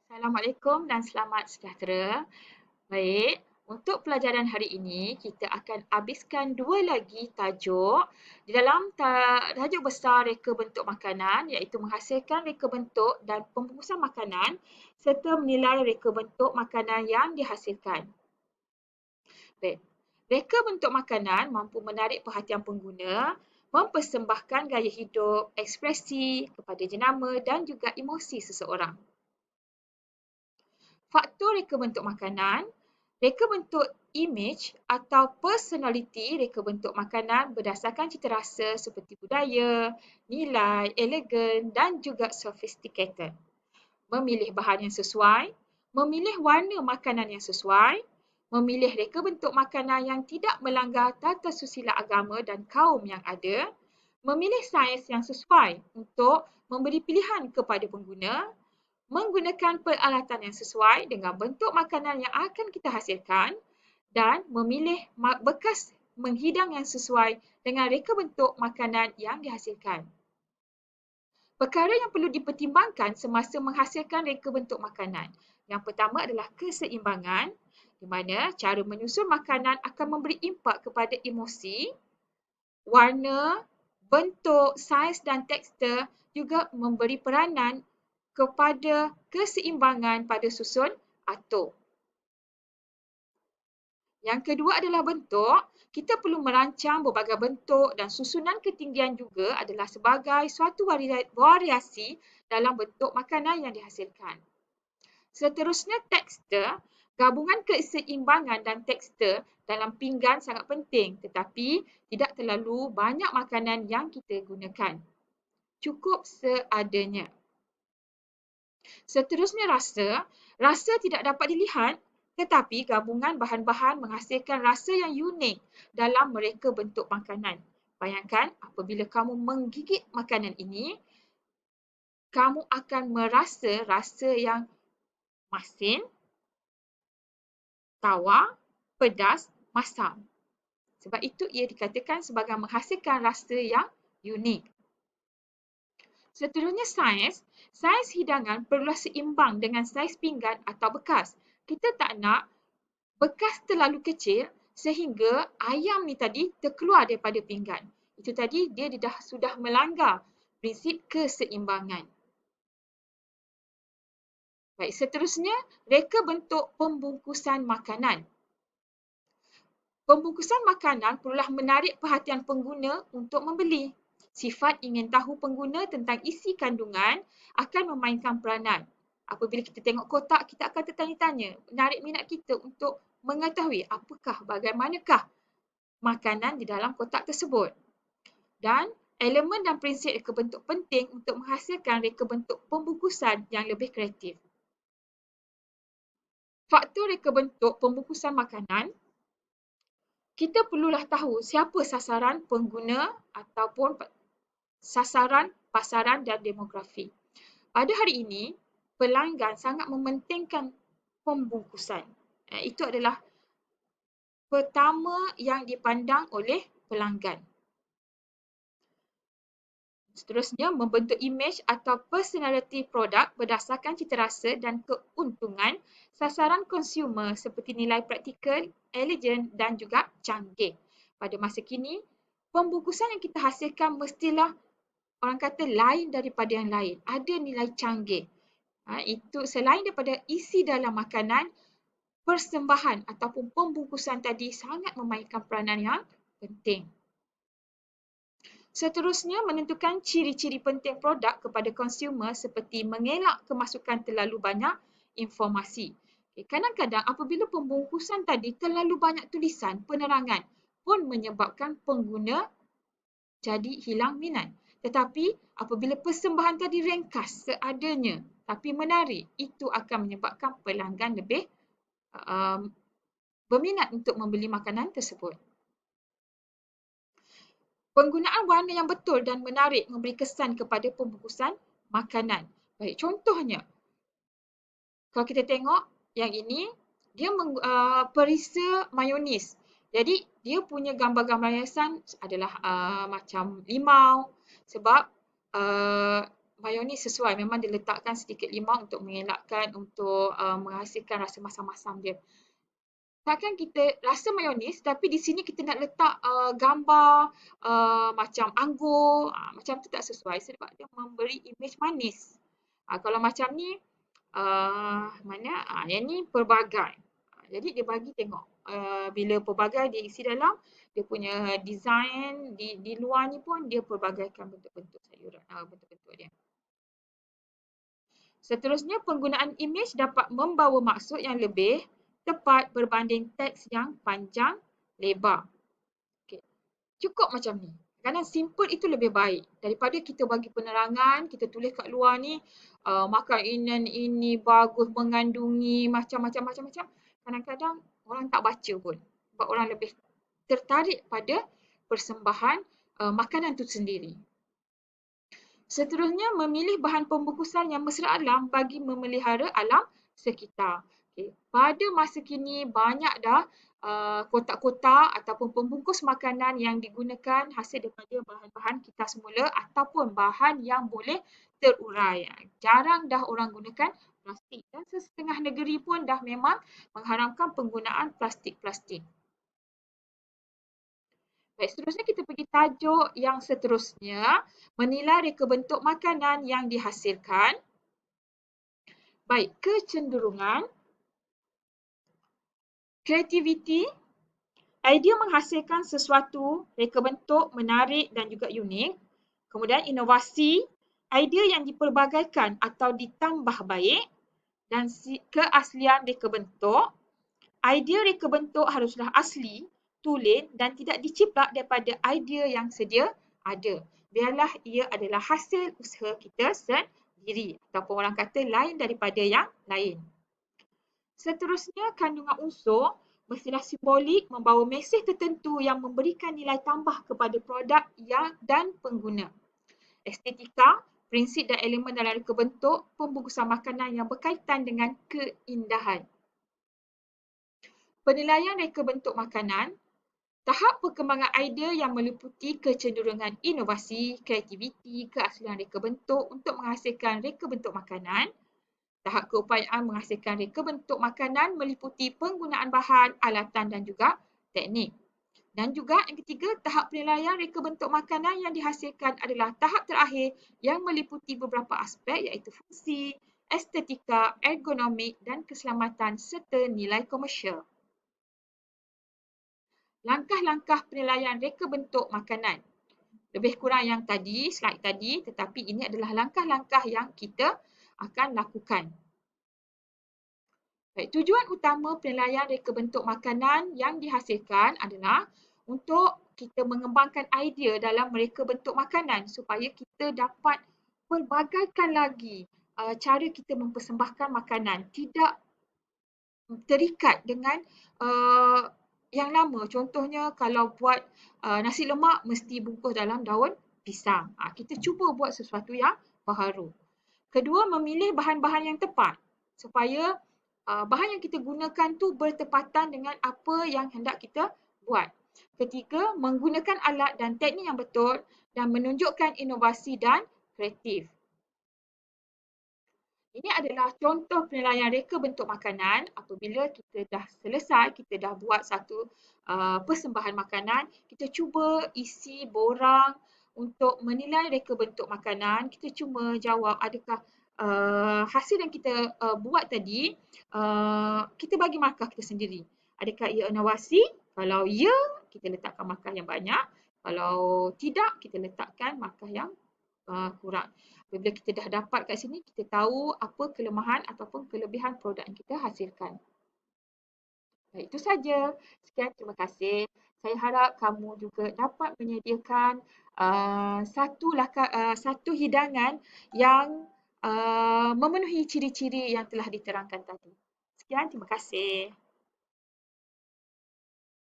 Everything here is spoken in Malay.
Assalamualaikum dan selamat sejahtera. Baik, untuk pelajaran hari ini kita akan habiskan dua lagi tajuk di dalam tajuk besar reka bentuk makanan iaitu menghasilkan reka bentuk dan pembungkusan makanan serta menilai reka bentuk makanan yang dihasilkan. Baik, reka bentuk makanan mampu menarik perhatian pengguna, mempersembahkan gaya hidup, ekspresi kepada jenama dan juga emosi seseorang. Faktor reka bentuk makanan, reka bentuk image atau personality reka bentuk makanan berdasarkan cita rasa seperti budaya, nilai, elegan dan juga sophisticated. Memilih bahan yang sesuai, memilih warna makanan yang sesuai, memilih reka bentuk makanan yang tidak melanggar tata susila agama dan kaum yang ada, memilih saiz yang sesuai untuk memberi pilihan kepada pengguna, menggunakan peralatan yang sesuai dengan bentuk makanan yang akan kita hasilkan dan memilih bekas menghidang yang sesuai dengan reka bentuk makanan yang dihasilkan. Perkara yang perlu dipertimbangkan semasa menghasilkan reka bentuk makanan. Yang pertama adalah keseimbangan, di mana cara menyusun makanan akan memberi impak kepada emosi, warna, bentuk, saiz dan tekstur juga memberi peranan kepada keseimbangan pada susun atur. Yang kedua adalah bentuk. Kita perlu merancang berbagai bentuk dan susunan ketinggian juga adalah sebagai suatu variasi dalam bentuk makanan yang dihasilkan. Seterusnya tekstur. Gabungan keseimbangan dan tekstur dalam pinggan sangat penting tetapi tidak terlalu banyak makanan yang kita gunakan. Cukup seadanya. Seterusnya rasa. Rasa tidak dapat dilihat tetapi gabungan bahan-bahan menghasilkan rasa yang unik dalam mereka bentuk makanan. Bayangkan apabila kamu menggigit makanan ini, kamu akan merasa rasa yang masin, tawar, pedas, masam. Sebab itu ia dikatakan sebagai menghasilkan rasa yang unik. Seterusnya saiz. Saiz hidangan perlulah seimbang dengan saiz pinggan atau bekas. Kita tak nak bekas terlalu kecil sehingga ayam ni tadi terkeluar daripada pinggan. Itu tadi dia sudah melanggar prinsip keseimbangan. Baik, seterusnya reka bentuk pembungkusan makanan. Pembungkusan makanan perlulah menarik perhatian pengguna untuk membeli. Sifat ingin tahu pengguna tentang isi kandungan akan memainkan peranan. Apabila kita tengok kotak, kita akan tertanya-tanya, menarik minat kita untuk mengetahui apakah, bagaimanakah makanan di dalam kotak tersebut. Dan elemen dan prinsip reka bentuk penting untuk menghasilkan reka bentuk pembungkusan yang lebih kreatif. Faktor reka bentuk pembungkusan makanan, kita perlulah tahu siapa sasaran pengguna ataupun sasaran pasaran dan demografi. Pada hari ini, pelanggan sangat mementingkan pembungkusan. Itu adalah pertama yang dipandang oleh pelanggan. Seterusnya, membentuk imej atau personality produk berdasarkan cita rasa dan keuntungan sasaran konsumer seperti nilai praktikal, elegan dan juga canggih. Pada masa kini, pembungkusan yang kita hasilkan mestilah orang kata lain daripada yang lain. Ada nilai canggih. Itu selain daripada isi dalam makanan, persembahan ataupun pembungkusan tadi sangat memainkan peranan yang penting. Seterusnya, menentukan ciri-ciri penting produk kepada konsumer seperti mengelak kemasukan terlalu banyak informasi. Kadang-kadang apabila pembungkusan tadi terlalu banyak tulisan, penerangan pun menyebabkan pengguna jadi hilang minat. Tetapi apabila persembahan tadi ringkas seadanya tapi menarik, itu akan menyebabkan pelanggan lebih berminat untuk membeli makanan tersebut. Penggunaan warna yang betul dan menarik memberi kesan kepada pembungkusan makanan. Baik, contohnya, kalau kita tengok yang ini, dia perisa mayonis. Jadi, dia punya gambar-gambar hiasan adalah macam limau sebab mayonis sesuai, memang diletakkan sedikit limau untuk mengelakkan untuk menghasilkan rasa masam-masam dia. Takkan kita rasa mayonis tapi di sini kita nak letak gambar macam anggur, macam tu tak sesuai sebab dia memberi imej manis. Kalau macam ni mana yang ni pelbagai. Jadi dia bagi tengok bila pelbagai dia isi dalam, dia punya design di luar ni pun dia pelbagaikan bentuk-bentuk sayuran, bentuk-bentuk dia. Seterusnya, penggunaan imej dapat membawa maksud yang lebih tepat berbanding teks yang panjang lebar. Okay. Cukup macam ni. Kadang simple itu lebih baik daripada kita bagi penerangan, kita tulis kat luar ni makanan ini bagus mengandungi macam-macam. Kadang-kadang orang tak baca pun sebab orang lebih tertarik pada persembahan makanan itu sendiri. Seterusnya, memilih bahan pembungkusan yang mesra alam bagi memelihara alam sekitar. Okay. Pada masa kini banyak dah kotak-kotak ataupun pembungkus makanan yang digunakan hasil daripada bahan-bahan kita semula ataupun bahan yang boleh terurai. Jarang dah orang gunakan plastik dan setengah negeri pun dah memang mengharamkan penggunaan plastik-plastik. Baik, seterusnya kita pergi tajuk yang seterusnya, menilai reka bentuk makanan yang dihasilkan. Baik, kecenderungan, kreativiti, idea menghasilkan sesuatu, reka bentuk menarik dan juga unik. Kemudian inovasi, idea yang dipelbagaikan atau ditambah baik. Dan keaslian reka bentuk, idea reka bentuk haruslah asli, tulen dan tidak diciplak daripada idea yang sedia ada. Biarlah ia adalah hasil usaha kita sendiri ataupun orang kata lain daripada yang lain. Seterusnya, kandungan unsur mestilah simbolik, membawa mesej tertentu yang memberikan nilai tambah kepada produk dan pengguna. Estetika, prinsip dan elemen dalam reka bentuk pembungkusan makanan yang berkaitan dengan keindahan. Penilaian reka bentuk makanan, tahap perkembangan idea yang meliputi kecenderungan inovasi, kreativiti, keaslian reka bentuk untuk menghasilkan reka bentuk makanan. Tahap keupayaan menghasilkan reka bentuk makanan meliputi penggunaan bahan, alatan dan juga teknik. Dan juga yang ketiga, tahap penilaian reka bentuk makanan yang dihasilkan adalah tahap terakhir yang meliputi beberapa aspek iaitu fungsi, estetika, ergonomik dan keselamatan serta nilai komersial. Langkah-langkah penilaian reka bentuk makanan. Lebih kurang yang tadi, slide tadi, tetapi ini adalah langkah-langkah yang kita akan lakukan. Baik, tujuan utama penilaian reka bentuk makanan yang dihasilkan adalah untuk kita mengembangkan idea dalam reka bentuk makanan supaya kita dapat pelbagaikan lagi cara kita mempersembahkan makanan. Tidak terikat dengan yang lama. Contohnya kalau buat nasi lemak mesti bungkus dalam daun pisang. Kita cuba buat sesuatu yang baharu. Kedua, memilih bahan-bahan yang tepat supaya bahan yang kita gunakan tu bertepatan dengan apa yang hendak kita buat. Ketiga, menggunakan alat dan teknik yang betul dan menunjukkan inovasi dan kreatif. Ini adalah contoh penilaian reka bentuk makanan apabila kita dah selesai, kita dah buat satu persembahan makanan, kita cuba isi borang untuk menilai reka bentuk makanan, kita cuma jawab adakah hasil yang kita buat tadi, kita bagi markah kita sendiri. Adakah ia inovasi? Kalau ya, kita letakkan markah yang banyak. Kalau tidak, kita letakkan markah yang kurang. Apabila kita dah dapat kat sini, kita tahu apa kelemahan ataupun kelebihan produk yang kita hasilkan. Baik, itu saja. Sekian, terima kasih. Saya harap kamu juga dapat menyediakan satu hidangan yang memenuhi ciri-ciri yang telah diterangkan tadi. Sekian, terima kasih.